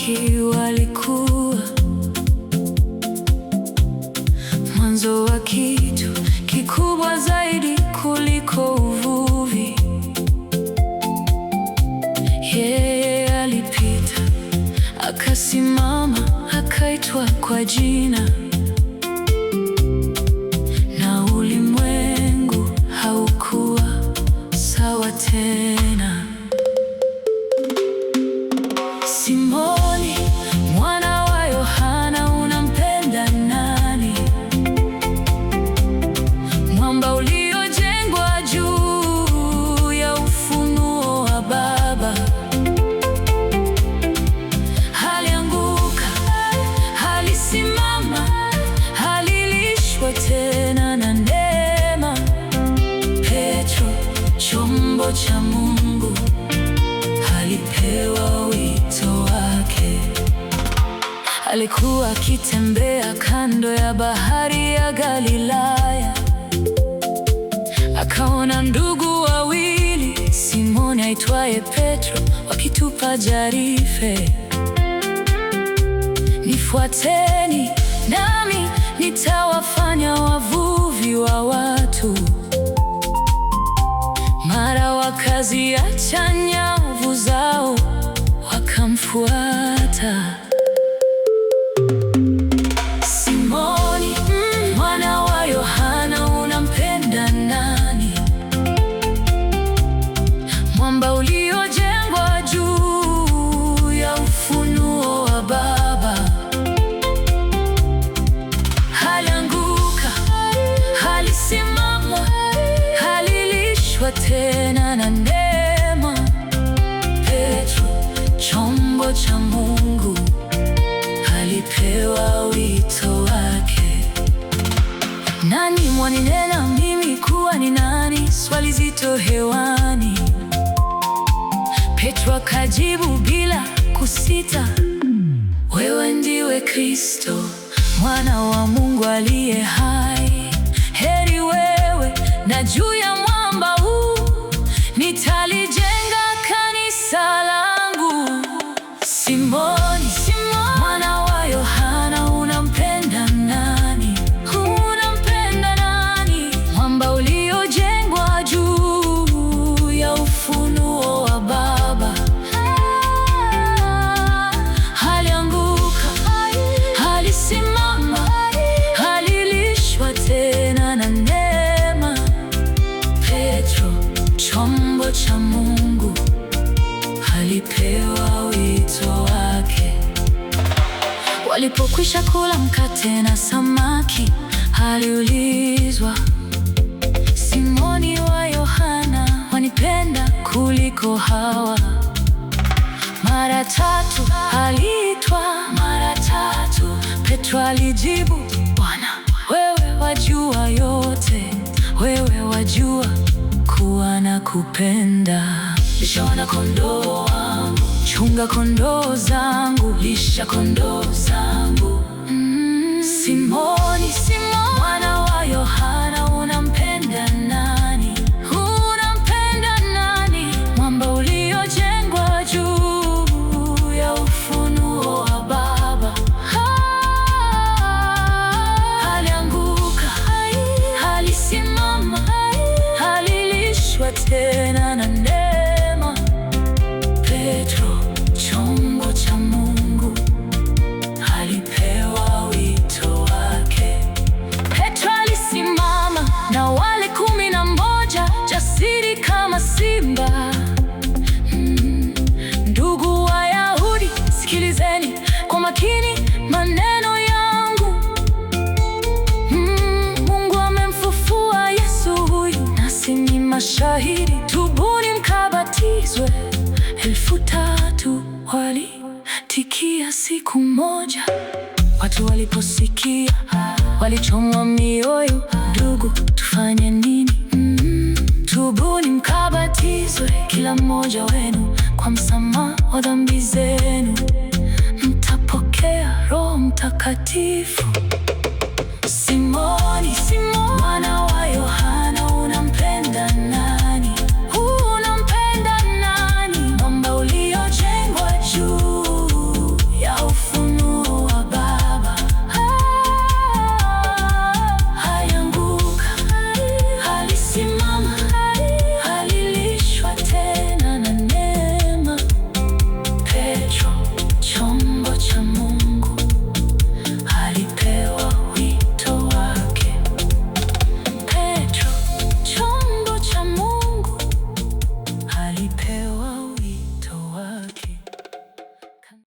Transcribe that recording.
samaki walikuwa mwanzo wa kitu kikubwa zaidi kuliko uvuvi. Yeye alipita, akasimama, akaitwa kwa jina, na ulimwengu haukuwa sawa tena. Simoni, mwana wa Yohana, unampenda nani? Mwamba uliojengwa juu ya ufunuo wa Baba. Halianguka, halisimama, halilishwa tena na neema. Petro, chombo cha Mungu, alipewa wito wake. Alikuwa akitembea kando ya bahari ya Galilaya, akaona ndugu wawili, Simoni aitwaye Petro, wakitupa jarife. Nifuateni, nami nitawafanya wavuvi wa watu. Mara wakaziacha nyavu zao, wakamfuata. Simoni, mwana wa Yohana, unampenda nani? Mwamba uliojengwa juu ya ufunuo wa Baba. Halianguka, halisimama, halilishwa tena na neema. Petro, chombo cha Mungu, alipewa wito wake. Nani mwaninena mimi kuwa ni nani? Swali zito hewani. Petro akajibu bila kusita, wewe ndiwe Kristo, mwana wa Mungu aliye hai. Heri wewe, na juu ya mwamba huu nitalijenga kanisa langu. Simoni, mwana wa Yohana, unampenda nani? Unampenda nani? Mwamba uliojengwa juu ya ufunuo wa Baba. Halianguka, halisimama, halilishwa tena na neema. Petro, chombo cha Mungu, alipewa wito wake. Walipokwisha kula mkate na samaki, aliulizwa, Simoni wa Yohana, wanipenda kuliko hawa? Mara tatu aliitwa, mara tatu Petro alijibu, Bwana, wewe wajua yote, wewe wajua kuwa nakupenda. Lisha wana-kondoo wangu, chunga kondoo zangu, lisha kondoo zangu. Simoni, mwana wa Yohana, unampenda nani? Unampenda nani? Mwamba uliojengwa juu ya ufunuo wa Baba. Halianguka, halisimama, halilishwa tena na neema. Petro, chombo cha Mungu, alipewa wito wake. Petro alisimama na wale 11, jasiri kama simba. Ndugu Wayahudi, sikilizeni kwa makini maneno yangu. Mungu amemfufua Yesu huyu, nasi ni mashahidi. Tubuni mkabatizwe. 3,000 walitikia siku moja. Watu waliposikia walichomwa mioyo. Ndugu, tufanye nini? Tubuni mkabatizwe kila mmoja wenu kwa msamaha wa dhambi zenu, mtapokea Roho Mtakatifu. Simoni,